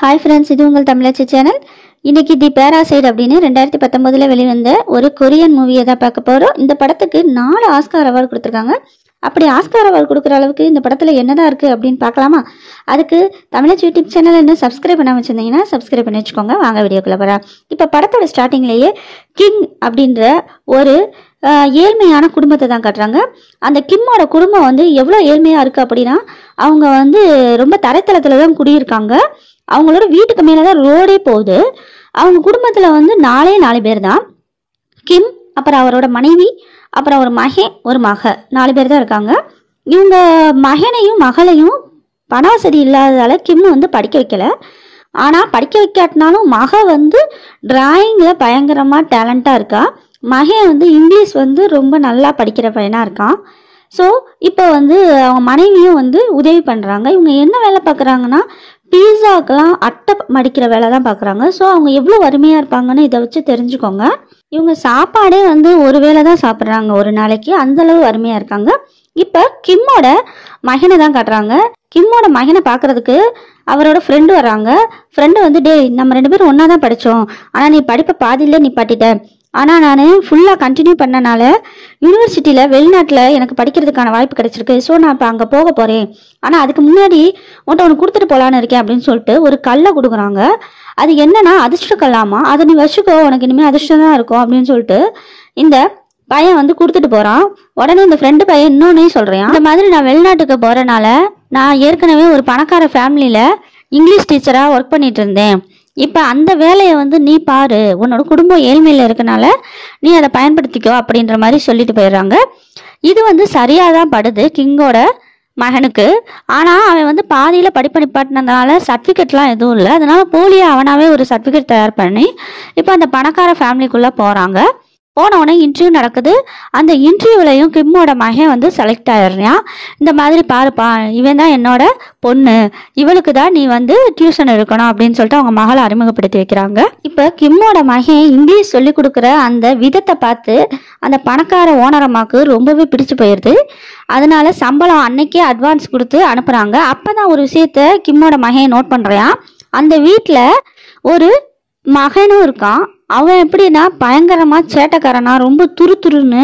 Hi friends, இது உங்கள் தமிழச்சி channel. இன்னைக்கு தி பேராசைட் அப்படின்னு 2019 வெளிவந்த ஒரு கொரியன் மூவியை தான் பார்க்க போகிறோம். இந்த படத்துக்கு 4 ஆஸ்கார் அவார்டு கொடுத்துருக்காங்க. அப்படி ஆஸ்கார் அவார்டு கொடுக்குற அளவுக்கு இந்த படத்தில் என்னதான் இருக்குது அப்படின்னு பார்க்கலாமா? அதுக்கு தமிழச்சி யூடியூப் சேனல் இன்னும் சப்ஸ்கிரைப் பண்ண வச்சுருந்தீங்கன்னா சப்ஸ்கிரைப் பண்ணி வச்சுக்கோங்க. வாங்க வீடியோக்குள்ளே போகிறேன். இப்போ படத்தோட ஸ்டார்டிங்லேயே கிங் அப்படின்ற ஒரு ஏழ்மையான குடும்பத்தை தான் காட்டுறாங்க. அந்த கிம்மோட குடும்பம் வந்து எவ்வளோ ஏழ்மையாக இருக்குது அப்படின்னா, அவங்க வந்து ரொம்ப தரைத்தளத்தில் தான் குடியிருக்காங்க. அவங்களோட வீட்டுக்கு மேலே தான் ரோடே போகுது. அவங்க குடும்பத்தில் வந்து 4 பேர் தான். கிம், அப்புறம் அவரோட மனைவி, அப்புறம் ஒரு மகன், ஒரு மக, 4 பேர் தான் இருக்காங்க. இவங்க மகனையும் மகளையும் பண வசதி இல்லாததால் கிம் வந்து படிக்க வைக்கல. ஆனால் படிக்க வைக்காட்டினாலும் மக வந்து டிராயிங்கில் பயங்கரமாக டேலண்ட்டாக இருக்கா. மகன் வந்து இங்கிலீஷ் வந்து ரொம்ப நல்லா படிக்கிற பையனாக இருக்கான். ஸோ இப்போ வந்து அவங்க மனைவியும் வந்து உதவி பண்ணுறாங்க. இவங்க என்ன வேலை பார்க்குறாங்கன்னா, பீஸாக்கெல்லாம் அட்டை மடிக்கிற வேலை தான் பார்க்குறாங்க. ஸோ அவங்க எவ்வளோ வறுமையாக இருப்பாங்கன்னு இதை வச்சு தெரிஞ்சுக்கோங்க. இவங்க சாப்பாடே வந்து ஒரு வேளை தான் சாப்பிட்றாங்க ஒரு நாளைக்கு, அந்தளவு வறுமையாக இருக்காங்க. இப்போ கிம்மோட மகனை தான் காட்டுறாங்க. கிம்மோட மகனை பார்க்குறதுக்கு அவரோட ஃப்ரெண்டு வராங்க. ஃப்ரெண்டு வந்து, டேய், நம்ம 2 பேரும் ஒன்றா தான் படித்தோம், ஆனால் நீ படிப்பை பாதியிலே நிப்பாட்டிட்ட. ஆனால் நான் ஃபுல்லாக கண்டினியூ பண்ணனால யூனிவர்சிட்டியில் வெளிநாட்டில் எனக்கு படிக்கிறதுக்கான வாய்ப்பு கிடைச்சிருக்கு. ஸோ நான் இப்போ அங்கே போக போகிறேன். ஆனால் அதுக்கு முன்னாடி உன்ட்ட ஒன்று கொடுத்துட்டு போகலான்னு இருக்கேன் அப்படின்னு சொல்லிட்டு ஒரு கல்லை கொடுக்குறாங்க. அது என்னன்னா அதிர்ஷ்ட கல்லாமா, அதை நீ வச்சுக்கோ, உனக்கு இனிமேல் அதிர்ஷ்டம் தான் இருக்கும் அப்படின்னு சொல்லிட்டு இந்த பையன் வந்து கொடுத்துட்டு போகிறான். உடனே இந்த ஃப்ரெண்டு பையன் இன்னொன்னே சொல்கிறேன், இந்த மாதிரி நான் வெளிநாட்டுக்கு போகிறனால நான் ஏற்கனவே ஒரு பணக்கார ஃபேமிலியில் இங்கிலீஷ் டீச்சராக ஒர்க் பண்ணிட்டு இருந்தேன். இப்போ அந்த வேலையை வந்து நீ பாரு, உன்னோட குடும்பம் ஏழ்மையில் இருக்கனால நீ அதை பயன்படுத்திக்கோ அப்படின்ற மாதிரி சொல்லிட்டு போயிடுறாங்க. இது வந்து சரியாக தான் படுது கிங்கோட மகனுக்கு. ஆனால் அவன் வந்து பாதியில் படிப்பு நிப்பாட்டினதுனால சர்டிஃபிகேட்லாம் எதுவும் இல்லை. அதனால போலியாக அவனாவே ஒரு சர்டிஃபிகேட் தயார் பண்ணி இப்போ அந்த பணக்கார ஃபேமிலிக்குள்ளே போகிறாங்க. போன உடனே இன்டர்வியூ நடக்குது. அந்த இன்டர்வியூலையும் கிம்மோட மகன் வந்து செலக்ட் ஆயிடுறான். இந்த மாதிரி பாருப்பா, இவன் தான் என்னோட பொண்ணு, இவளுக்கு தான் நீ வந்து டியூஷன் எடுக்கணும் அப்படின்னு சொல்லிட்டு அவங்க மகளை அறிமுகப்படுத்தி வைக்கிறாங்க. இப்போ கிம்மோட மகன் இங்கிலீஷ் சொல்லி கொடுக்குற அந்த விதத்தை பார்த்து அந்த பணக்கார ஓனரம்மாவுக்கு ரொம்பவே பிடிச்சு போயிடுது. அதனால சம்பளம் அன்னைக்கே அட்வான்ஸ் கொடுத்து அனுப்புகிறாங்க. அப்போ தான் ஒரு விஷயத்த கிம்மோட மகன் நோட் பண்ணுறான். அந்த வீட்டில் ஒரு மகனும் இருக்கான். அவன் எப்படின்னா பயங்கரமாக சேட்டைக்காரனா, ரொம்ப துருன்னு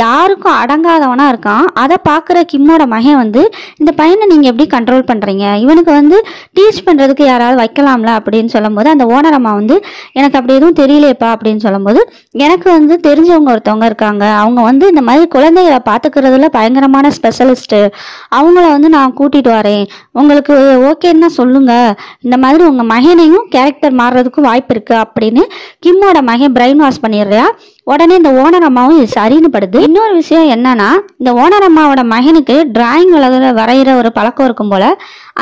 யாருக்கும் அடங்காதவனா இருக்கான். அதை பார்க்குற கிம்மோட மகன் வந்து, இந்த பையனை நீங்கள் எப்படி கண்ட்ரோல் பண்ணுறீங்க, இவனுக்கு வந்து டீச் பண்ணுறதுக்கு யாராவது வைக்கலாம்ல அப்படின்னு சொல்லும்போது அந்த ஓனர் அம்மா வந்து, எனக்கு அப்படி எதுவும் தெரியலையப்பா அப்படின்னு சொல்லும்போது, எனக்கு வந்து தெரிஞ்சவங்க ஒருத்தவங்க இருக்காங்க, அவங்க வந்து இந்த மாதிரி குழந்தைகளை பார்த்துக்கிறதுல பயங்கரமான ஸ்பெஷலிஸ்ட்டு, அவங்கள வந்து நான் கூட்டிகிட்டு வரேன், உங்களுக்கு ஓகேன்னா சொல்லுங்கள், இந்த மாதிரி உங்கள் மகனையும் கேரக்டர் மாறுறதுக்கும் வாய்ப்பு இருக்குது அப்படின்னு கிம்மோட மகன் பிரெயின் வாஷ் பண்ணிடுறா. உடனே இந்த ஓனர் அம்மாவும் இது சரின்னு படுது. இன்னொரு விஷயம் என்னன்னா, இந்த ஓனர் அம்மாவோட மகனுக்கு டிராயிங் வரைகிற ஒரு பழக்கம் இருக்கும் போல.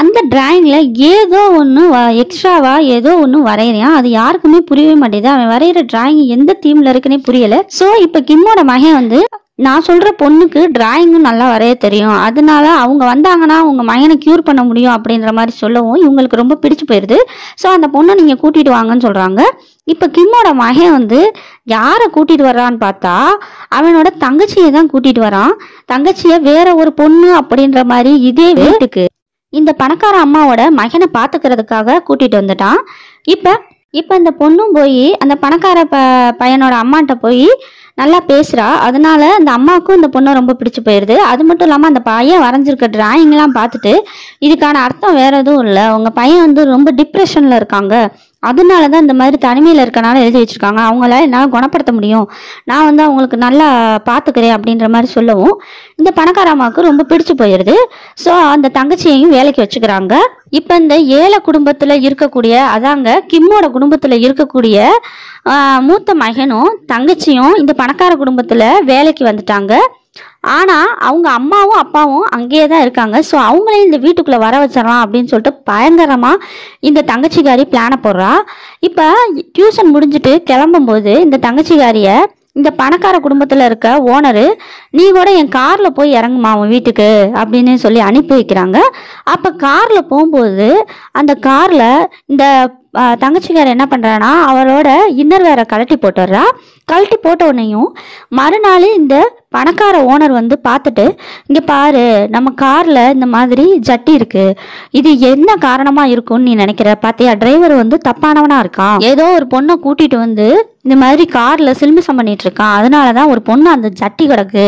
அந்த டிராயிங்ல ஏதோ ஒன்று எக்ஸ்ட்ராவா ஏதோ ஒன்று வரைகிறான். அது யாருக்குமே புரியவே மாட்டேங்குது. அவன் வரைகிற டிராயிங் எந்த தீம்ல இருக்குன்னே புரியல. ஸோ இப்போ கிம்மோட மகன் வந்து, நான் சொல்கிற பொண்ணுக்கு டிராயிங்கும் நல்லா வரைய தெரியும், அதனால அவங்க வந்தாங்கன்னா உங்கள் மகனை க்யூர் பண்ண முடியும் அப்படின்ற மாதிரி சொல்லவும் இவங்களுக்கு ரொம்ப பிடிச்சு போயிடுது. ஸோ அந்த பொண்ணை நீங்கள் கூட்டிகிட்டு வாங்கன்னு சொல்கிறாங்க. இப்போ கிம்மோட மகன் வந்து யாரை கூட்டிகிட்டு வர்றான்னு பார்த்தா அவனோட தங்கச்சியை தான் கூட்டிகிட்டு வரான். தங்கச்சியை வேற ஒரு பொண்ணு அப்படின்ற மாதிரி இதே வீட்டுக்கு இந்த பணக்கார அம்மாவோட மகனை பார்த்துக்கிறதுக்காக கூட்டிகிட்டு வந்துட்டான். இப்போ இந்த பொண்ணும் போய் அந்த பணக்கார பையனோட அம்மாட்ட போய் நல்லா பேசுகிறா. அதனால அந்த அம்மாவுக்கும் இந்த பொண்ணை ரொம்ப பிடிச்சி போயிடுது. அது மட்டும் இல்லாமல் அந்த பையன் வரைஞ்சிருக்க டிராயிங்லாம் பார்த்துட்டு, இதுக்கான அர்த்தம் வேற எதுவும் இல்லை, உங்கள் பையன் வந்து ரொம்ப டிப்ரெஷனில் இருக்காங்க, அதனால தான் இந்த மாதிரி தனிமையில் இருக்கனால எழுதி வச்சுருக்காங்க, அவங்கள என்னால் குணப்படுத்த முடியும், நான் வந்து அவங்களுக்கு நல்லா பார்த்துக்கிறேன் அப்படின்ற மாதிரி சொல்லவும் இந்த பணக்கார அம்மாவுக்கு ரொம்ப பிடிச்சு போயிடுது. ஸோ அந்த தங்கச்சியையும் வேலைக்கு வச்சுக்கிறாங்க. இப்போ இந்த ஏழை குடும்பத்தில் இருக்கக்கூடிய, அதாங்க கிம்மோட குடும்பத்தில் இருக்கக்கூடிய மூத்த மகனும் தங்கச்சியும் இந்த பணக்கார குடும்பத்தில் வேலைக்கு வந்துட்டாங்க. ஆனால் அவங்க அம்மாவும் அப்பாவும் அங்கேயே தான் இருக்காங்க. ஸோ அவங்களையும் இந்த வீட்டுக்குள்ளே வர வச்சிடலாம் அப்படின்னு சொல்லிட்டு பயங்கரமாக இந்த தங்கச்சிக்காரி பிளானை போடுறா. இப்போ டியூஷன் முடிஞ்சுட்டு கிளம்பும்போது இந்த தங்கச்சிக்காரியை இந்த பணக்கார குடும்பத்தில் இருக்க ஓனரு, நீ கூட என் காரில் போய் இறங்குமா அவன் வீட்டுக்கு அப்படின்னு சொல்லி அனுப்பி வைக்கிறாங்க. அப்போ காரில் போகும்போது அந்த காரில் இந்த தங்கச்சிக்காரர் என்ன பண்ணுறான்னா அவரோட இன்னர் வேற கழட்டி போட்டுடுறா. கழட்டி போட்ட உடனேயும் மறுநாள் இந்த பணக்கார ஓனர் வந்து பார்த்துட்டு, இங்க பாரு நம்ம கார்ல இந்த மாதிரி ஜட்டி இருக்கு, இது என்ன காரணமா இருக்கும்னு நீ நினைக்கிற? பாத்தியா, டிரைவர் வந்து தப்பானவனா இருக்கான், ஏதோ ஒரு பொண்ணை கூட்டிட்டு வந்து இந்த மாதிரி கார்ல சில்மிசம் பண்ணிட்டு இருக்கான், அதனாலதான் ஒரு பொண்ணு அந்த ஜட்டி கிடக்கு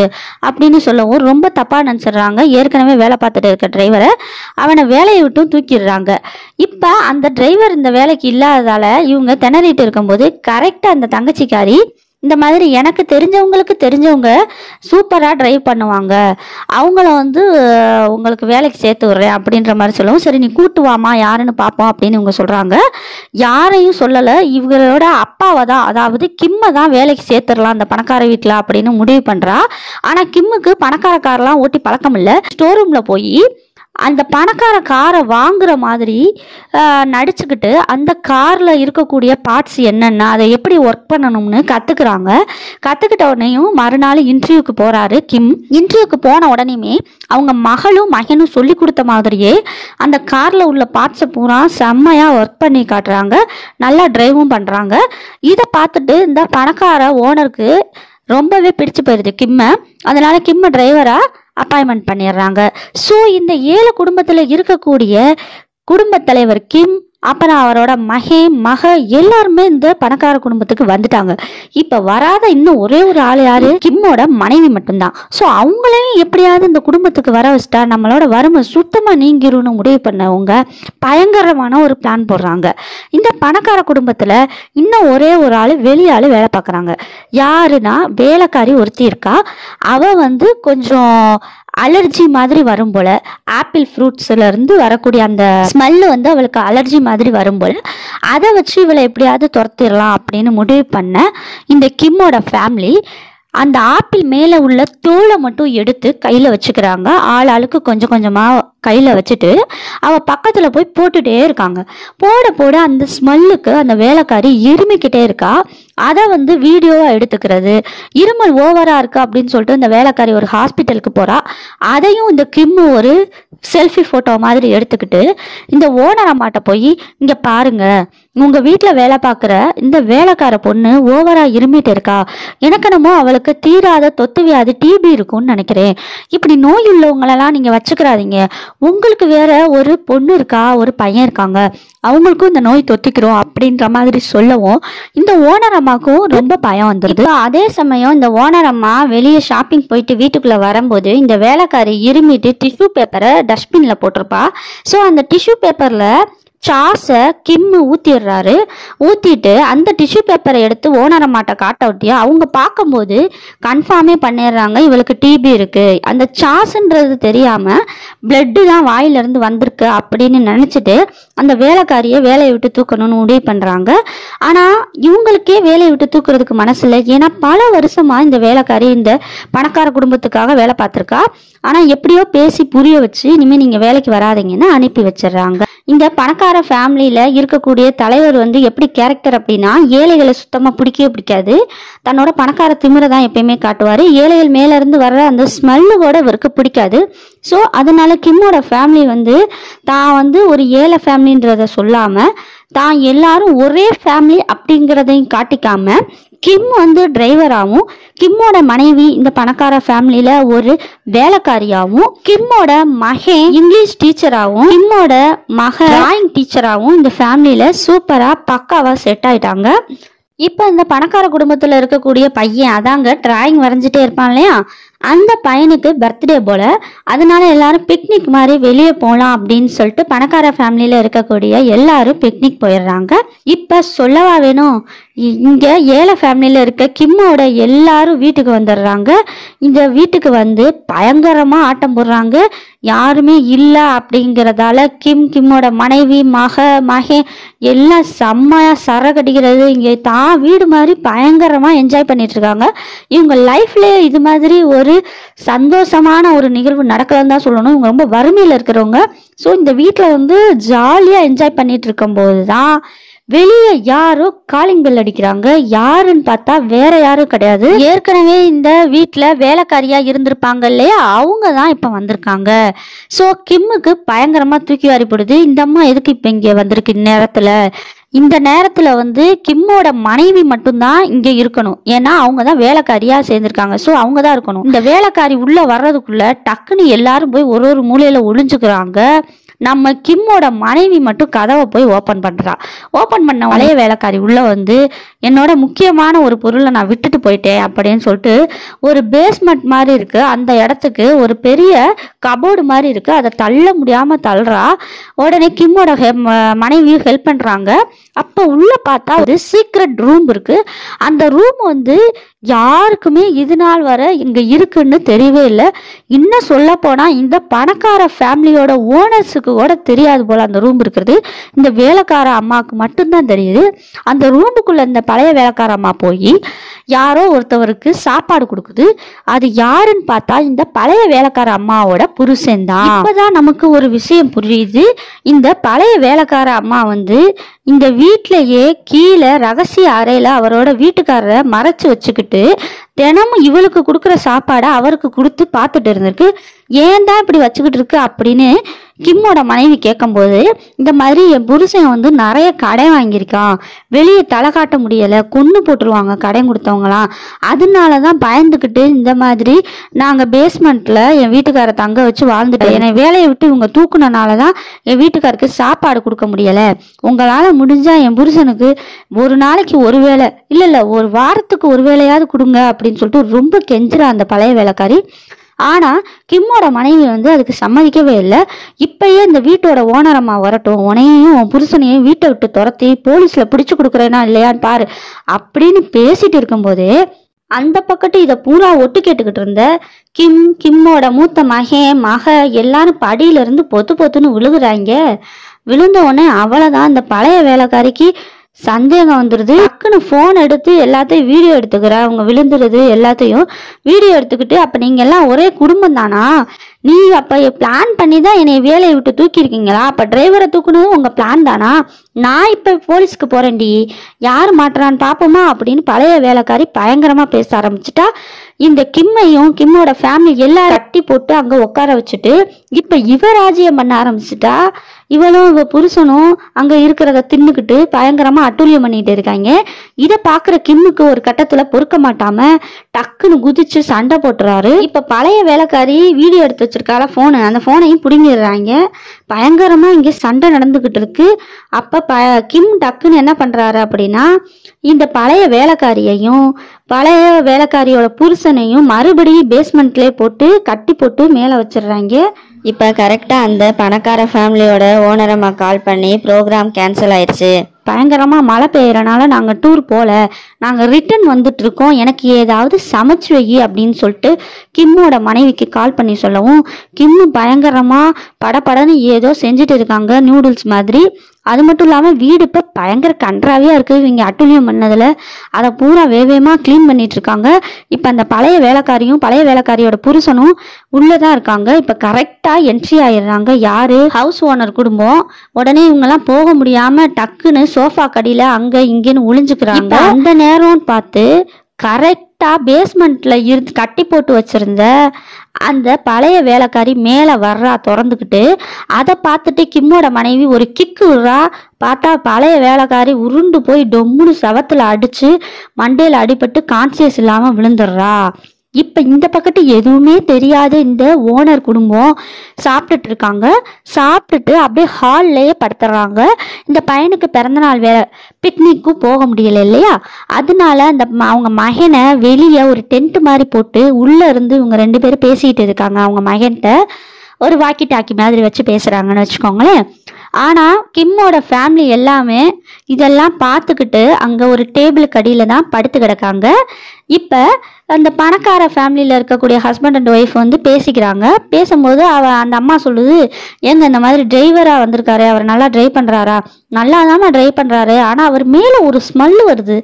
அப்படின்னு சொல்லவும் ரொம்ப தப்பா நினைச்சிடுறாங்க. ஏற்கனவே வேலை பார்த்துட்டு இருக்க டிரைவரை அவனை வேலையை விட்டும் தூக்கிடுறாங்க. இப்ப அந்த டிரைவர் இந்த வேலைக்கு இல்லாததால இவங்க திணறிட்டு இருக்கும்போது கரெக்டா அந்த தங்கச்சிக்காரி இந்த மாதிரி எனக்கு தெரிஞ்சவங்க சூப்பரா டிரைவ் பண்ணுவாங்க, அவங்கள வந்து உங்களுக்கு வேலைக்கு சேர்த்து விடுறேன் அப்படின்ற மாதிரி சொல்லவும், சரி நீ கூட்டு வாமா யாருன்னு பார்ப்போம் அப்படின்னு இவங்க சொல்றாங்க. யாரையும் சொல்லலை, இவங்களோட அப்பாவை தான், அதாவது கிம்மை தான் வேலைக்கு சேர்த்துடலாம் அந்த பணக்கார வீட்டில் அப்படின்னு முடிவு பண்றா. ஆனா கிம்முக்கு பணக்கார காரெல்லாம் ஓட்டி பழக்கம் இல்லை. ஸ்டோர் ரூம்ல போய் அந்த பணக்கார காரை வாங்குற மாதிரி நடிச்சுக்கிட்டு அந்த கார்ல இருக்கக்கூடிய பார்ட்ஸ் என்னென்ன, அதை எப்படி ஒர்க் பண்ணணும்னு கத்துக்கிறாங்க. கத்துக்கிட்ட உடனேயும் மறுநாள் இன்டர்வியூக்கு போறாரு கிம். இன்டர்வியூக்கு போன உடனேயுமே அவங்க மகளும் மகனும் சொல்லி கொடுத்த மாதிரியே அந்த கார்ல உள்ள பார்ட்ஸை பூரா செம்மையா ஒர்க் பண்ணி காட்டுறாங்க, நல்லா டிரைவும் பண்றாங்க. இதை பார்த்துட்டு இந்த பணக்கார ஓனருக்கு ரொம்பவே பிடிச்சு போயிருது கிம்மை. அதனால கிம்மை டிரைவரா அப்பாயின்மெண்ட் பண்ணிடுறாங்க. ஸோ இந்த 7 குடும்பத்தில் இருக்கக்கூடிய குடும்பத் தலைவர் கிம், அப்புறம் அவரோட மக எல்லாருமே இந்த பணக்கார குடும்பத்துக்கு வந்துட்டாங்க. இப்ப வராத இன்னும் ஒரே ஒரு ஆள் யாரு? கிம்மோட மனைவி மட்டும்தான். ஸோ அவங்களையும் எப்படியாவது இந்த குடும்பத்துக்கு வர வச்சுட்டா நம்மளோட வறுமை சுத்தமா நீங்கிரும்னு முடிவு பண்ணவங்க பயங்கரமான ஒரு பிளான் போடுறாங்க. இந்த பணக்கார குடும்பத்துல இன்னும் ஒரே ஒரு ஆள் வெளியாளு வேலை பார்க்குறாங்க. யாருன்னா வேலைக்காரி ஒருத்தி இருக்கா. அவ வந்து கொஞ்சம் அலர்ஜி மாதிரி வரும் போல, ஆப்பிள் ஃப்ரூட்ஸ்ல இருந்து வரக்கூடிய அந்த ஸ்மெல்லு வந்து அவளுக்கு அலர்ஜி மாதிரி வரும் போல, அதை வச்சு இவளை எப்படியாவது துரத்திடலாம் அப்படின்னு முடிவு பண்ண இந்த கிம்மோட ஃபேமிலி அந்த ஆப்பிள் மேலே உள்ள தோலை மட்டும் எடுத்து கையில் வச்சுக்கிறாங்க. ஆளுக்கு கொஞ்சம் கொஞ்சமாக கையில் வச்சுட்டு அவள் பக்கத்தில் போய் போட்டுகிட்டே இருக்காங்க. போட அந்த ஸ்மெல்லுக்கு அந்த வேலைக்காரி இருமிக்கிட்டே இருக்கா. அதை வந்து வீடியோவாக எடுத்துக்கிறது, இருமல் ஓவராக இருக்கு அப்படின்னு சொல்லிட்டு இந்த வேலைக்காரி ஒரு ஹாஸ்பிட்டலுக்கு போகிறா. அதையும் இந்த கிம்மு ஒரு செல்ஃபி ஃபோட்டோ மாதிரி எடுத்துக்கிட்டு இந்த ஓனர் அம்மாட்ட போய், இங்கே பாருங்க உங்கள் வீட்டில் வேலை பார்க்குற இந்த வேலைக்கார பொண்ணு ஓவராக இருமிட்டு இருக்கா, எனக்கு என்னமோ அவளுக்கு தீராத தொத்து வியாதி டிபி இருக்கும்னு நினைக்கிறேன், இப்படி நோய் உள்ளவங்களெல்லாம் நீங்கள் வச்சுக்கிறாதீங்க, உங்களுக்கு வேற ஒரு பொண்ணு இருக்கா, ஒரு பையன் இருக்காங்க, அவங்களுக்கும் இந்த நோய் தொத்திக்கிறோம் அப்படின்ற மாதிரி சொல்லவும் இந்த ஓனர் அம்மாக்கும் ரொம்ப பயம் வந்துடுது. அதே சமயம் இந்த ஓனர் அம்மா வெளியே ஷாப்பிங் போயிட்டு வீட்டுக்குள்ள வரும்போது இந்த வேலைக்காரி இருமிட்டு டிஷ்யூ பேப்பரை டஸ்ட்பின்ல போட்டிருப்பா. ஸோ அந்த டிஷ்யூ பேப்பர்ல சாஸை கிம்மு ஊற்றிடுறாரு. ஊற்றிட்டு அந்த டிஷ்யூ பேப்பரை எடுத்து ஓனர் அம்மாட்ட காட்ட விட்டியா அவங்க பார்க்கும்போது கன்ஃபார்மே பண்ணிடுறாங்க இவளுக்கு டிபி இருக்குது. அந்த சாஸுன்றது தெரியாமல் பிளட்டு தான் வாயிலிருந்து வந்திருக்கு அப்படின்னு நினச்சிட்டு அந்த வேலைக்காரியை வேலையை விட்டு தூக்கணும்னு முடிவு பண்ணுறாங்க. ஆனால் இவங்களுக்கே வேலையை விட்டு தூக்குறதுக்கு மனசு இல்லை. ஏன்னா பல வருஷமாக இந்த வேலைக்காரி இந்த பணக்கார குடும்பத்துக்காக வேலை பார்த்துருக்கா. ஆனால் எப்படியோ பேசி புரிய வச்சு இனிமேல் நீங்கள் வேலைக்கு வராதிங்கன்னு அனுப்பி வச்சிடுறாங்க. இந்த பணக்கார ஃபேமிலியில இருக்கக்கூடிய தலைவர் வந்து எப்படி கேரக்டர் அப்படின்னா, ஏழைகளை சுத்தமா பிடிக்கவே பிடிக்காது. தன்னோட பணக்கார திமிரை தான் எப்பயுமே காட்டுவாரு. ஏழைகள் மேல இருந்து வர்ற அந்த ஸ்மெல்லு கூட இவருக்கு பிடிக்காது. ஸோ அதனால கிம்மோட ஃபேமிலி வந்து தான் வந்து ஒரு ஏழை ஃபேமிலின்றத சொல்லாம தான் எல்லாரும் ஒரே ஃபேமிலி அப்படிங்கிறதையும் காட்டிக்காம கிம் வந்து டிரைவராகவும் கிம்மோட மனைவி இந்த பணக்கார ஃபேமிலியில ஒரு வேலைக்காரியாகவும் கிம்மோட மகன் இங்கிலீஷ் டீச்சராகவும் கிம்மோட மக டிராயிங் டீச்சராகவும் இந்த ஃபேமிலியில சூப்பரா பக்காவா செட் ஆயிட்டாங்க. இப்போ இந்த பணக்கார குடும்பத்தில் இருக்கக்கூடிய பையன் அதாங்க டிராயிங் வரைஞ்சிட்டே இருப்பான் இல்லையா, அந்த பையனுக்கு பர்த்டே போல, அதனால எல்லாரும் பிக்னிக் மாதிரி வெளியே போகலாம் அப்படின்னு சொல்லிட்டு பணக்கார ஃபேமிலியில இருக்கக்கூடிய எல்லாரும் பிக்னிக் போயிடுறாங்க. இப்போ சொல்லவா வேணும், இங்கே ஏழை ஃபேமிலியில் இருக்க கிம்மோட எல்லாரும் வீட்டுக்கு வந்துடுறாங்க. இந்த வீட்டுக்கு வந்து பயங்கரமாக ஆட்டம் போடுறாங்க. யாருமே இல்லை அப்படிங்கிறதால கிம்மோட மனைவி மகன் எல்லாம் செம்மையாக சரக்கடிக்கிறது, இங்கே தான் வீடு மாதிரி பயங்கரமாக என்ஜாய் பண்ணிட்டு இருக்காங்க. இவங்க லைஃப்லேயே இது மாதிரி ஒரு சந்தோஷமான ஒரு நிகழ்வு நடக்கலன்னு தான் சொல்லணும். இவங்க ரொம்ப வறுமையில் இருக்கிறவங்க. ஸோ இந்த வீட்டில் வந்து ஜாலியாக என்ஜாய் பண்ணிட்டு இருக்கும்போது தான் வெளியே யாரோ காலிங் பெல் அடிக்கிறாங்க. யாருன்னு பார்த்தா வேற யாரும் கிடையாது, ஏற்கனவே இந்த வீட்டுல வேலைக்காரியா இருந்திருப்பாங்க இல்லையா, அவங்க தான் இப்ப வந்திருக்காங்க. ஸோ கிம்முக்கு பயங்கரமா தூக்கி வாரி போடுது. இந்த அம்மா எதுக்கு இப்ப இங்க வந்திருக்கு இந்நேரத்துல, இந்த நேரத்துல வந்து கிம்மோட மனைவி மட்டும்தான் இங்க இருக்கணும். ஏன்னா அவங்க தான் வேலைக்காரியா சேர்ந்திருக்காங்க. ஸோ அவங்க தான் இருக்கணும். இந்த வேலைக்காரி உள்ள வர்றதுக்குள்ள டக்குன்னு எல்லாரும் போய் ஒரு ஒரு மூலையில ஒளிஞ்சுக்கிறாங்க. நம்ம கிம்மோட மனைவி மட்டும் கதவை போய் ஓப்பன் பண்றா. ஓப்பன் பண்ண வளைய வேலைக்காரி உள்ள வந்து என்னோட முக்கியமான ஒரு பொருளை நான் விட்டுட்டு போயிட்டேன் அப்படின்னு சொல்லிட்டு ஒரு பேஸ்மெண்ட் மாதிரி இருக்கு. அந்த இடத்துக்கு ஒரு பெரிய கபோர்டு மாதிரி இருக்கு. அதை தள்ள முடியாம தள்ளுறா. உடனே கிம்மோட மனைவி ஹெல்ப் பண்றாங்க. அப்ப உள்ள பார்த்தா ஒரு சீக்ரெட் ரூம் இருக்கு. அந்த ரூம் வந்து யாருக்குமே இது நாள் வரை இங்க இருக்குன்னு தெரியவே இல்லை. இன்னும் சொல்ல போனா இந்த பணக்கார ஃபேமிலியோட ஓனர்ஸுக்கு கூட தெரியாது போல அந்த ரூம் இருக்கிறது. இந்த வேலைக்கார அம்மாவுக்கு மட்டும்தான் தெரியுது. அந்த ரூமுக்குள்ள இந்த பழைய வேலைக்கார அம்மா போய் யாரோ ஒருத்தவருக்கு சாப்பாடு கொடுக்குது. அது யாருன்னு பார்த்தா இந்த பழைய வேலைக்கார அம்மாவோட புருஷன் தான். இப்பதான் நமக்கு ஒரு விஷயம் புரியுது. இந்த பழைய வேலைக்கார அம்மா வந்து இந்த வீட்டிலேயே கீழே ரகசிய அறையில அவரோட வீட்டுக்காரரை மறைச்சு வச்சுக்கிட்டு தினமும் இவளுக்கு கொடுக்குற சாப்பாடை அவருக்கு கொடுத்து பார்த்துட்டு இருந்திருக்கு. ஏன் தான் இப்படி வச்சுக்கிட்டு இருக்கு அப்படின்னு கிம்மோட மனைவி கேட்கும்போது, இந்த மாதிரி என் புருஷன் வந்து நிறைய கடை வாங்கியிருக்கான், வெளியே தலை காட்ட முடியலை, கொன்று போட்டுருவாங்க கடன் கொடுத்தவங்களாம், அதனாலதான் பயந்துக்கிட்டு இந்த மாதிரி நாங்கள் பேஸ்மெண்ட்ல என் வீட்டுக்காரை தங்க வச்சு வாழ்ந்துட்டேன். என்னை வேலையை விட்டு இவங்க தூக்குனனாலதான் என் வீட்டுக்காருக்கு சாப்பாடு கொடுக்க முடியலை. உங்களால் முடிஞ்சா என் புருஷனுக்கு ஒரு நாளைக்கு ஒரு வேளை இல்லை ஒரு வாரத்துக்கு ஒரு வேளையாவது கொடுங்க அப்படின்னு சொல்லிட்டு ரொம்ப கெஞ்சுறா அந்த பழைய வேலைக்காரி. ஆனா கிம்மோட மனைவி வந்து அதுக்கு சம்மதிக்கவே இல்லை. இப்பயே இந்த வீட்டோட ஓனரம்மா வரட்டும், உனையும் உன் புருஷனையும் வீட்டை விட்டு துரத்தி போலீஸ்ல பிடிச்சு கொடுக்குறேன்னா இல்லையான்னு பாரு அப்படின்னு பேசிட்டு இருக்கும்போதே அந்த பக்கத்து இதை பூரா ஒட்டு கேட்டுக்கிட்டு இருந்த கிம்மோட மூத்த மக எல்லாரும் படியில இருந்து பொத்துன்னு விழுகுறாங்க. விழுந்த உடனே அவ்வளவுதான் இந்த பழைய வேலைக்காரிக்கு சந்தேகம் வந்துடுது. டக்குன்னு ஃபோன் எடுத்து எல்லாத்தையும் வீடியோ எடுத்துக்கிறா. அவங்க விழுந்துருது எல்லாத்தையும் வீடியோ எடுத்துக்கிட்டு, அப்ப நீங்க எல்லாம் ஒரே குடும்பம் தானா, நீ அப்ப பிளான் பண்ணி தான் என்னை வேலையை விட்டு தூக்கியிருக்கீங்களா, அப்ப டிரைவரை தூக்குனதும் உங்க பிளான் தானா, நான் இப்ப போலீஸ்க்கு போறேன்டி, யாரு மாட்டுறான்னு பாப்போமா அப்படின்னு பழைய வேலைக்காரி பயங்கரமா பேச ஆரம்பிச்சுட்டா. இந்த கிம்மையும் கிம்மோட ஃபேமிலி எல்லாரும் கட்டி போட்டு அங்க உட்கார வச்சுட்டு இப்ப இவ ராஜ்யம் பண்ண ஆரம்பிச்சுட்டா. இவளும் இவ புருஷனும் அங்க இருக்கிறத தின்னுக்கிட்டு பயங்கரமா அட்டூழியம் பண்ணிட்டு இருக்காங்க. இதை பாக்குற கிம்முக்கு ஒரு கட்டத்துல பொறுக்க மாட்டாம டக்குன்னு குதிச்சு சண்டை போட்டுறாரு. இப்ப பழைய வேலைக்காரி வீடியோ எடுத்து வச்சிருக்கால போனு, அந்த போனையும் பிடுங்கிடுறாங்க. பயங்கரமா இங்க சண்டை நடந்துகிட்டு இருக்கு. அப்ப கிம் டக்குன்னு என்ன பண்றாரு அப்படின்னா, இந்த பழைய வேலைக்காரியையும் பழைய வேலைக்காரியோட புருஷனையும் மறுபடியும் பேஸ்மெண்ட்லேயே போட்டு கட்டி போட்டு மேலே வச்சிடுறாங்க. இப்போ கரெக்டாக அந்த பணக்கார ஃபேமிலியோட ஓனரம்மா கால் பண்ணி ப்ரோக்ராம் கேன்சல் ஆயிடுச்சு, பயங்கரமாக மழை பெய்யறனால நாங்கள் டூர் போகல, நாங்கள் ரிட்டர்ன் வந்துட்டு இருக்கோம், எனக்கு ஏதாவது சமைச்சு வை அப்படின்னு சொல்லிட்டு கிம்மோட மனைவிக்கு கால் பண்ணி சொல்லவும், கிம்மு பயங்கரமாக படப்படன்னு ஏதோ செஞ்சுட்டு இருக்காங்க நூடுல்ஸ் மாதிரி. அது மட்டும் இல்லாமல் வீடு இப்போ பயங்கர கன்றாவியாக இருக்குது. இவங்க அட்டூழியம் பண்ணதில் அதை பூரா வேகமாக க்ளீன் பண்ணிட்டு இருக்காங்க. இப்போ அந்த பழைய வேலைக்காரியும் பழைய வேலைக்காரியோட புருஷனும் உள்ளதான் இருக்காங்க. இப்போ கரெக்டாக என்ட்ரி ஆயிடுறாங்க. யாரு? ஹவுஸ் ஓனர் குடும்பம். உடனே இவங்கெல்லாம் போக முடியாமல் டக்குன்னு சோஃபா கடியில் அங்கே இங்கேன்னு ஒளிஞ்சுக்கிறாங்க. அந்த நேரம்னு பார்த்து கரெக்டா பேஸ்மெண்ட்ல இருந்து கட்டி போட்டு வச்சிருந்த அந்த பழைய வேலைக்காரி மேலே வர்றா திறந்துக்கிட்டு. அதை பார்த்துட்டு கிம்மோட மனைவி ஒரு கிக்கு விடுறா. பார்த்தா பழைய வேலைக்காரி உருண்டு போய் டொம்முன்னு சவத்துல அடிச்சு மண்டையில் அடிபட்டு கான்சியஸ் இல்லாமல் விழுந்துடுறா. இப்போ இந்த பக்கத்து எதுவுமே தெரியாது இந்த ஓனர் குடும்பம் சாப்பிட்டுட்டு இருக்காங்க. சாப்பிட்டுட்டு அப்படியே ஹால்லையே படுத்துறாங்க. இந்த பையனுக்கு பிறந்தநாள் பிக்னிக்கும் போக முடியல இல்லையா, அதனால அந்த அவங்க மகனை வெளியே ஒரு டென்ட் மாதிரி போட்டு உள்ள இருந்து இவங்க 2 பேரும் பேசிக்கிட்டு இருக்காங்க. அவங்க மகன்கிட்ட ஒரு வாக்கி டாக்கி மாதிரி வச்சு பேசுறாங்கன்னு வச்சுக்கோங்களேன். ஆனால் கிம்மோட ஃபேமிலி எல்லாமே இதெல்லாம் பார்த்துக்கிட்டு அங்கே ஒரு டேபிளுக்கு அடியில் தான் படுத்து கிடக்காங்க. இப்போ அந்த பணக்கார ஃபேமிலியில் இருக்கக்கூடிய ஹஸ்பண்ட் அண்ட் ஒய்ஃப் வந்து பேசிக்கிறாங்க. பேசும்போது அந்த அம்மா சொல்லுது, ஏங்க இந்த மாதிரி டிரைவராக வந்திருக்காரு, அவர் நல்லா ட்ரைவ் பண்ணுறாரா, நல்லா தான் ட்ரைவ் பண்ணுறாரு, ஆனால் அவர் மேலே ஒரு ஸ்மெல் வருது,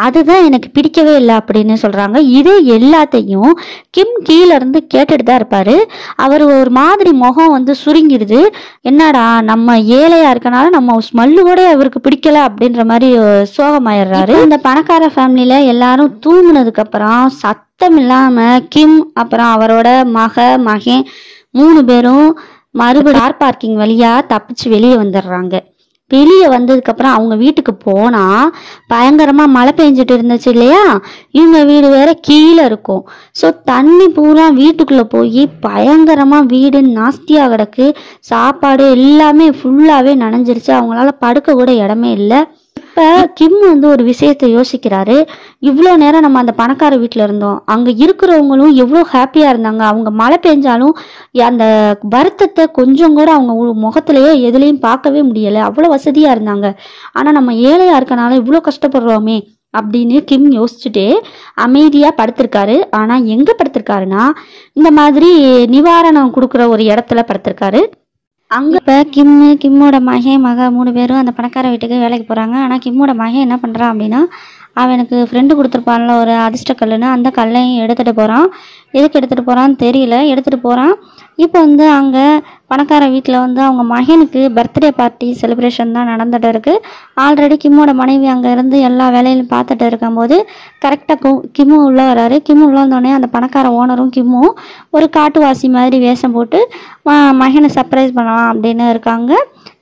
அதுதான் எனக்கு பிடிக்கவே இல்லை அப்படின்னு சொல்கிறாங்க. இதே எல்லாத்தையும் கிம் கீழே இருந்து கேட்டுட்டு தான் இருப்பார். அவர் ஒரு மாதிரி முகம் வந்து சுருங்கிடுது. என்னடா நம்ம ஏழையாக இருக்கனால நம்ம ஸ்மெல்லு கூட அவருக்கு பிடிக்கல அப்படின்ற மாதிரி சோகமாயிடுறாரு. இந்த பணக்கார ஃபேமிலியில் எல்லாரும் தூங்குனதுக்கப்புறம் சத்தம் இல்லாமல் கிம் அப்புறம் அவரோட மகன் 3 பேரும் மறுபடியும் கார் பார்க்கிங் வழியாக தப்பிச்சு வெளியே வந்துடுறாங்க. வெளியே வந்ததுக்கப்புறம் அவங்க வீட்டுக்கு போனால் பயங்கரமாக மழை பெஞ்சிட்டு இருந்துச்சு இல்லையா, இவங்க வீடு வேற கீழே இருக்கும். ஸோ தண்ணி பூரா வீட்டுக்குள்ளே போய் பயங்கரமாக வீடு நாஸ்தியாக கிடக்கு. சாப்பாடு எல்லாமே ஃபுல்லாகவே நனைஞ்சிருச்சு. அவங்களால படுக்க கூட இடமே இல்லை. இப்போ கிம் வந்து ஒரு விஷயத்தை யோசிக்கிறாரு. இவ்வளோ நேரம் நம்ம அந்த பணக்கார வீட்டில் இருந்தோம், அங்கே இருக்கிறவங்களும் எவ்வளோ ஹாப்பியாக இருந்தாங்க. அவங்க மழை பெஞ்சாலும் அந்த வருத்தத்தை கொஞ்சம் கூட அவங்க முகத்திலேயே எதுலேயும் பார்க்கவே முடியலை. அவ்வளோ வசதியாக இருந்தாங்க. ஆனால் நம்ம ஏழையாக இருக்கனால இவ்வளோ கஷ்டப்படுறோமே அப்படின்னு கிம் யோசிச்சுட்டு அமைதியாக படுத்திருக்காரு. ஆனால் எங்கே படுத்திருக்காருன்னா, இந்த மாதிரி நிவாரணம் கொடுக்குற ஒரு இடத்துல படுத்திருக்காரு. அங்கே இப்போ கிம்மோட மகன் மக 3 பேரும் அந்த பணக்கார வீட்டுக்கு வேலைக்கு போகிறாங்க. ஆனால் கிம்மோட மகன் என்ன பண்ணுறான் அப்படின்னா, அவனுக்கு ஃப்ரெண்டு கொடுத்துருப்பான்ல ஒரு அதிர்ஷ்ட கல்லுன்னு, அந்த கல்லையும் எடுத்துகிட்டு போகிறான். எதுக்கு எடுத்துகிட்டு போகிறான்னு தெரியல, எடுத்துகிட்டு போகிறான். இப்போ வந்து அங்கே பணக்கார வீட்டில் வந்து அவங்க மகனுக்கு பர்த்டே பார்ட்டி செலிப்ரேஷன் தான் நடந்துகிட்டு இருக்குது. ஆல்ரெடி கிம்மோட மனைவி அங்கே இருந்து எல்லா வேலையிலும் பார்த்துட்டு இருக்கும்போது கரெக்டாக கிம்மு உள்ளே வராரு. கிம்மு உள்ளே வந்தோடனே அந்த பணக்கார ஓனரும் கிம்மும் ஒரு காட்டுவாசி மாதிரி வேஷம் போட்டு மகனை சர்ப்ரைஸ் பண்ணலாம் அப்படின்னு இருக்காங்க.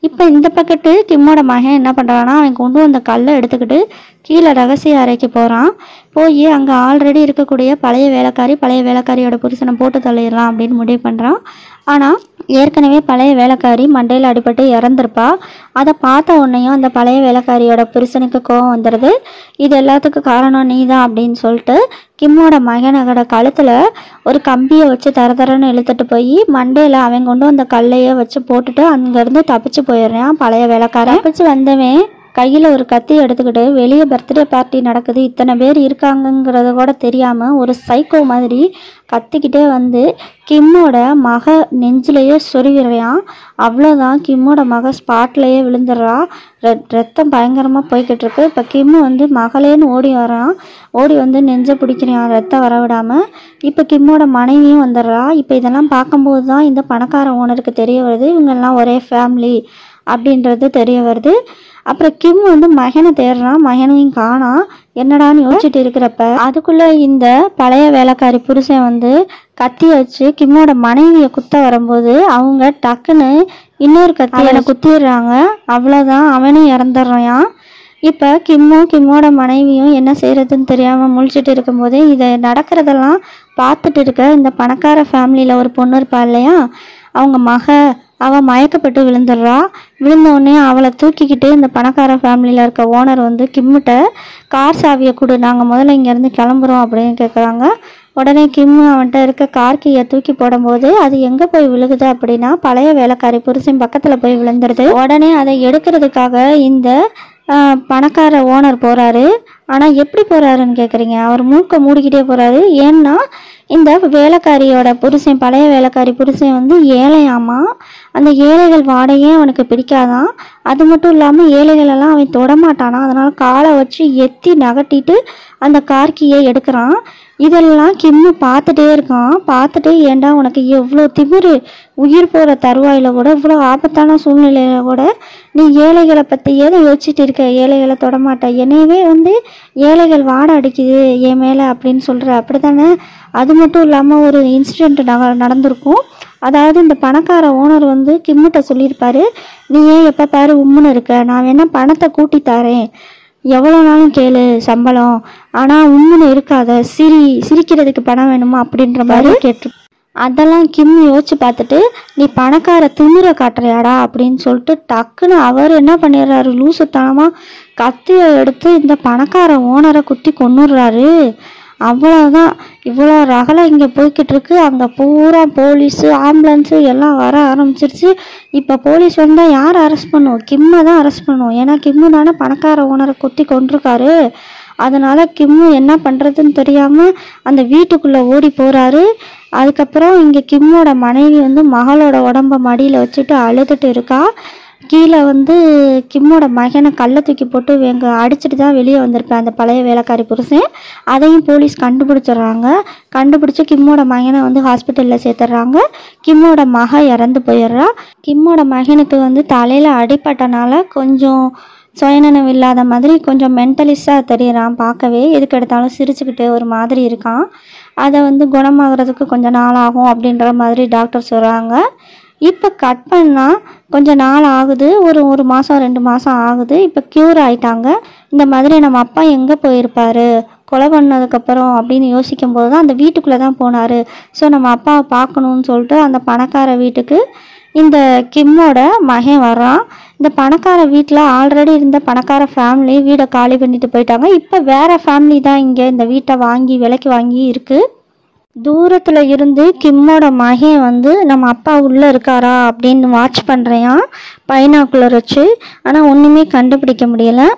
இப்போ இந்த பக்கத்து கிம்மோட மகன் என்ன பண்ணுறான்னா, அவன் கொண்டு வந்த கல்லை எடுத்துக்கிட்டு கீழே ரகசிய அறைக்கு போகிறான். போய் அங்கே ஆல்ரெடி இருக்கக்கூடிய பழைய வேலைக்காரியோட புருஷனை போட்டு தள்ளிடலாம் அப்படின்னு முடிவு பண்ணுறான். ஆனால் ஏற்கனவே பழைய வேலைக்காரி மண்டையில் அடிபட்டு இறந்துருப்பா. அதை பார்த்த உடனேயும் அந்த பழைய வேலைக்காரியோட புருஷனுக்கு கோவம் வந்துடுது. இது எல்லாத்துக்கும் காரணம் நீ தான் அப்படின்னு சொல்லிட்டு கிம்மோட மகனோட கழுத்தில் ஒரு கம்பியை வச்சு தரன்னு இழுத்துட்டு போய் மண்டையில் அவன் கொண்டு வந்த கல்லையை வச்சு போட்டுட்டு அங்கேருந்து தப்பிச்சு போயிடுறான் பழைய வேலைக்காரன். தப்பிச்சு வந்தவன் கையில் ஒரு கத்தி எடுத்துக்கிட்டு வெளியே பர்த்டே பார்ட்டி நடக்குது, இத்தனை பேர் இருக்காங்கங்கிறத கூட தெரியாமல் ஒரு சைக்கோ மாதிரி கத்திக்கிட்டே வந்து கிம்மோட மக நெஞ்சிலேயே சொருவிடுறான். அவ்வளோதான், கிம்மோட மக ஸ்பாட்லேயே விழுந்துடுறா. ரத்தம் பயங்கரமாக போய்கிட்டு இருக்கு. இப்போ கிம்மு வந்து மகளேன்னு ஓடி வரான். ஓடி வந்து நெஞ்சை பிடிக்கிறான் ரத்தம் வரவிடாமல். இப்போ கிம்மோட மனைவியும் வந்துடுறா. இப்போ இதெல்லாம் பார்க்கும்போது தான் இந்த பணக்கார ஓனருக்கு தெரிய வருது இவங்கெல்லாம் ஒரே ஃபேமிலி அப்படின்றது தெரிய வருது. அப்புறம் கிம் வந்து மகனை தேடுறான், மகனையும் காணா. என்னடான்னு யோசிச்சுட்டு இருக்கிறப்ப அதுக்குள்ளே இந்த பழைய வேலைக்காரி புருஷன் வந்து கத்தி வச்சு கிம்மோட மனைவியை குத்த வரும்போது அவங்க டக்குன்னு இன்னொரு கத்தியை குத்திடுறாங்க. அவ்வளோதான், அவனும் இறந்துடுறான். இப்போ கிம்மோட மனைவியும் என்ன செய்யறதுன்னு தெரியாமல் முழிச்சிட்டு இருக்கும்போது இதை நடக்கிறதெல்லாம் பார்த்துட்டு இருக்க இந்த பணக்கார ஃபேமிலியில் ஒரு பொண்ணு இருப்பா இல்லையா, அவங்க அவள் மயக்கப்பட்டு விழுந்துடுறா. விழுந்தோடனே அவளை தூக்கிக்கிட்டு இந்த பணக்கார ஃபேமிலியில் இருக்க ஓனர் வந்து கிம்மிட்ட கார் சாவியை கொடு, நாங்கள் முதல்ல இங்கேருந்து கிளம்புறோம் அப்படின்னு கேட்குறாங்க. உடனே கிம்மு அவன்கிட்ட இருக்க கார் கீயை தூக்கி போடும்போது அது எங்கே போய் விழுகுது அப்படின்னா பழைய வேலைக்காரி புருஷன் பக்கத்தில் போய் விழுந்துடுது. உடனே அதை எடுக்கிறதுக்காக இந்த பணக்கார ஓனர் போகிறாரு. ஆனால் எப்படி போகிறாருன்னு கேட்குறீங்க, அவர் மூக்கை மூடிக்கிட்டே போகிறாரு. ஏன்னா இந்த வேலைக்காரியோட புருஷன் பழைய வேலைக்காரி புருஷன் வந்து ஏழையாமா. அந்த ஏழைகள் வாடையே அவனுக்கு பிடிக்காதான். அது மட்டும் இல்லாமல் ஏழைகளெல்லாம் அவன் தொடமாட்டானா. அதனால் காலை வச்சு எத்தி நகட்டிட்டு அந்த கார்கியை எடுக்கிறான். இதெல்லாம் கிம்மு பார்த்துட்டே இருக்கான். பார்த்துட்டு ஏண்டா உனக்கு எவ்வளோ திமிரு, உயிர் போகிற தருவாயில் கூட இவ்வளோ ஆபத்தான சூழ்நிலையில கூட நீ ஏழைகளை பற்றி ஏதோ யோசிச்சுட்டு இருக்க, ஏழைகளை தொடமாட்ட, என்னையவே வந்து ஏழைகள் வாடை அடிக்குது என் மேலே அப்படின்னு சொல்கிற, அப்படி தானே. அது மட்டும் இல்லாமல் ஒரு இன்சிடெண்ட் நடந்திருக்கும். அதாவது இந்த பணக்கார ஓனர் வந்து கிம்மிட்ட சொல்லியிருப்பாரு, நீ ஏன் எப்போ பாரு உம்முன்னு இருக்க, நான் வேணா பணத்தை கூட்டி தரேன், எவ்வளோ நாளும் கேளு சம்பளம், ஆனால் உம்முன்னு இருக்காத, சிரிக்கிறதுக்கு பணம் வேணுமா அப்படின்ற மாதிரி கேட்டு. அதெல்லாம் கிம் யோசிச்சு பார்த்துட்டு நீ பணக்கார திமிரை காட்டுறியாடா அப்படின்னு சொல்லிட்டு டக்குன்னு அவர் என்ன பண்ணிடுறாரு, லூசுத்தனமாக கத்தியை எடுத்து இந்த பணக்கார ஓனரை குத்தி கொன்னுடுறாரு. அவ்வளோதான், இவ்வளோ ரகலை இங்கே போய்கிட்டு இருக்கு. அங்கே பூரா போலீஸு ஆம்புலன்ஸு எல்லாம் வர ஆரம்பிச்சிருச்சு. இப்போ போலீஸ் வந்தால் யார் அரெஸ்ட் பண்ணுவோம், கிம்மை தான் அரெஸ்ட் பண்ணுவோம். ஏன்னா கிம்மு தானே பணக்கார ஓனரை குத்தி கொண்டிருக்காரு. அதனால் கிம்மு என்ன பண்ணுறதுன்னு தெரியாமல் அந்த வீட்டுக்குள்ளே ஓடி போகிறாரு. அதுக்கப்புறம் இங்கே கிம்மோட மனைவி வந்து மகளோட உடம்ப மடியில் வச்சுட்டு அழுதுட்டு இருக்கா. கீழே வந்து கிம்மோட மகனை கல்லை தூக்கி போட்டு அடிச்சுட்டு தான் வெளியே வந்திருப்பேன் அந்த பழைய வேலைக்காரி புருஷன். அதையும் போலீஸ் கண்டுபிடிச்சிடுறாங்க. கண்டுபிடிச்சி கிம்மோட மகனை வந்து ஹாஸ்பிட்டலில் சேர்த்துட்றாங்க. கிம்மோட மக இறந்து போயிடுறா. கிம்மோட மகனுக்கு வந்து தலையில் அடிப்பட்டனால கொஞ்சம் சுயநனம் இல்லாத மாதிரி கொஞ்சம் மென்டலிஸ்டாக தெரியுறான் பார்க்கவே. எதுக்கு எடுத்தாலும் சிரிச்சுக்கிட்டு ஒரு மாதிரி இருக்கான். அதை வந்து குணமாகறதுக்கு கொஞ்சம் நாள் ஆகும் அப்படின்ற மாதிரி டாக்டர் சொல்கிறாங்க. இப்போ கட் பண்ணால் கொஞ்சம் நாள் ஆகுது, ஒரு மாதம் 2 மாதம் ஆகுது. இப்போ க்யூர் ஆயிட்டாங்க. இந்த மாதிரி நம்ம அப்பா எங்கே போயிருப்பார் கொலை பண்ணதுக்கப்புறம் அப்படின்னு யோசிக்கும் போது தான் அந்த வீட்டுக்குள்ளே தான் போனார். ஸோ நம்ம அப்பாவை பார்க்கணுன்னு சொல்லிட்டு அந்த பணக்கார வீட்டுக்கு இந்த கிம்மோட மகன் வர்றான். இந்த பணக்கார வீட்டில் ஆல்ரெடி இருந்த பணக்கார ஃபேமிலி வீடை காலி பண்ணிட்டு போயிட்டாங்க. இப்போ வேறு ஃபேமிலி தான் இங்கே இந்த வீட்டை விலைக்கு வாங்கி இருக்குது. தூரத்தில் இருந்து கிம்மோட மகன் வந்து நம்ம அப்பா உள்ளே இருக்காரா அப்படின்னு வாட்ச் பண்ணுறேன் பைனாக்குலர் வச்சு. ஆனால் ஒன்றுமே கண்டுபிடிக்க முடியலை.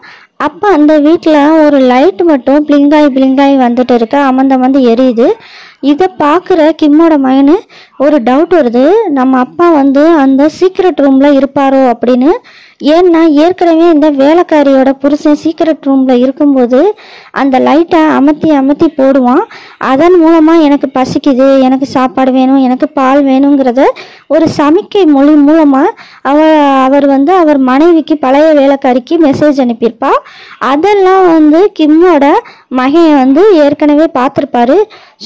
அப்போ அந்த வீட்டில் ஒரு லைட் மட்டும் பிளிங்காய் வந்துட்டு இருக்கு, அமர்ந்து எரியுது. இதை பார்க்குற கிம்மோட மகனு ஒரு டவுட் வருது, நம்ம அப்பா வந்து அந்த சீக்ரெட் ரூமில் இருப்பாரோ அப்படின்னு. ஏன்னா ஏற்கனவே இந்த வேலைக்காரியோட புருஷன் சீக்ரெட் ரூமில் இருக்கும்போது அந்த லைட்டை அமர்த்தி போடுவான். அதன் மூலமாக எனக்கு பசிக்குது, எனக்கு சாப்பாடு வேணும், எனக்கு பால் வேணுங்கிறத ஒரு சமிக்கை மொழி மூலமாக அவர் வந்து அவர் மனைவிக்கு பழைய வேலைக்காரிக்கு மெசேஜ் அனுப்பியிருப்பா. அதெல்லாம் வந்து கிம்மோட மகன் வந்து ஏற்கனவே பார்த்துருப்பாரு.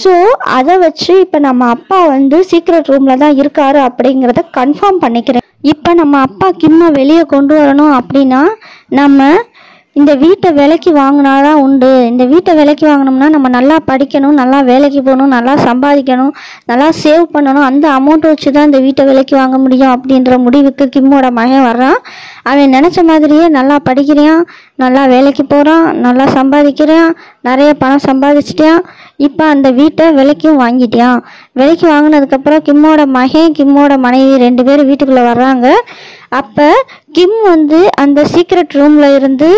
ஸோ அதை வச்சு இப்போ நம்ம அப்பா வந்து சீக்ரெட் ரூமில் தான் இருக்காரு அப்படிங்கிறத கன்ஃபார்ம் பண்ணிக்கிறேன். இப்போ நம்ம அப்பா கிம்மை வெளியே கொண்டு வரணும் அப்படின்னா நம்ம இந்த வீட்டை விலைக்கு வாங்கினாதான் உண்டு. இந்த வீட்டை விலைக்கு வாங்கினோம்னா நம்ம நல்லா படிக்கணும், நல்லா வேலைக்கு போகணும், நல்லா சம்பாதிக்கணும், நல்லா சேவ் பண்ணணும். அந்த அமௌண்ட்டை வச்சு தான் இந்த வீட்டை விலைக்கு வாங்க முடியும் அப்படின்ற முடிவுக்கு கிம்மோட மகன் வர்றான். அவன் நினச்ச மாதிரியே நல்லா படிக்கிறான், நல்லா வேலைக்கு போகிறான், நல்லா சம்பாதிக்கிறான், நிறைய பணம் சம்பாதிச்சிட்டான். இப்போ அந்த வீட்டை விலைக்கும் வாங்கிட்டான். விலைக்கு வாங்கினதுக்கப்புறம் கிம்மோட மகன் கிம்மோட மனைவி 2 பேரும் வீட்டுக்குள்ளே வர்றாங்க. அப்போ கிம் வந்து அந்த சீக்ரெட் ரூமில் இருந்து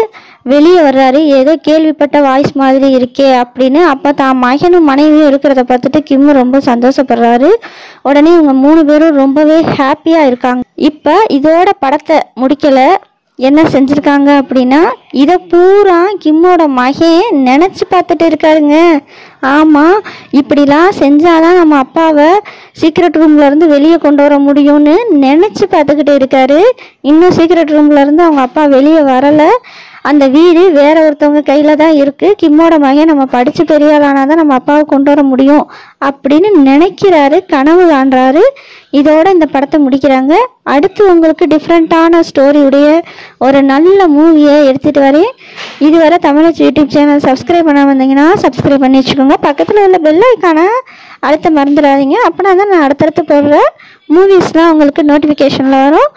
வெளியே வர்றாரு. ஏதோ கேள்விப்பட்ட வாய்ஸ் மாதிரி இருக்கே அப்படின்னு. அப்போ தான் மகனும் மனைவியும் இருக்கிறத பார்த்துட்டு கிம் ரொம்ப சந்தோஷப்படுறாரு. உடனே இவங்க 3 பேரும் ரொம்பவே ஹாப்பியாக இருக்காங்க. இப்போ இதோட படத்தை முடிக்கலை. என்ன செஞ்சுருக்காங்க அப்படின்னா இதை பூரா கிம்மோட மகன் நினச்சி பார்த்துட்டு இருக்காருங்க. ஆமாம், இப்படிலாம் செஞ்சாதான் நம்ம அப்பாவை சீக்ரெட் ரூம்லேருந்து வெளியே கொண்டு வர முடியும்னு நினச்சி பார்த்துக்கிட்டு இருக்காரு. இன்னும் சீக்ரெட் ரூம்லேருந்து அவங்க அப்பா வெளியே வரலை. அந்த வீடு வேற ஒருத்தவங்க கையில் தான் இருக்குது. கிம்மோட மகன் நம்ம படித்து பெரிய ஆளானால் தான் நம்ம அப்பாவை கொண்டு வர முடியும் அப்படின்னு நினைக்கிறாரு, கனவு காண்றாரு. இதோட இந்த படத்தை முடிக்கிறாங்க. அடுத்து உங்களுக்கு டிஃப்ரெண்ட்டான ஸ்டோரியுடைய ஒரு நல்ல மூவியை எடுத்துகிட்டு வரேன். இதுவரை தமிழ் யூடியூப் சேனல் சப்ஸ்கிரைப் பண்ணாமல் வந்தீங்கன்னா சப்ஸ்கிரைப் பண்ணி வச்சுக்கோங்க. பக்கத்தில் உள்ள பெல் ஐக்கானை அழுத்த மறந்துடாதீங்க. அப்படின்னா தான் நான் அடுத்தடுத்து போடுற மூவிஸ்லாம் உங்களுக்கு நோட்டிஃபிகேஷனில் வரும்.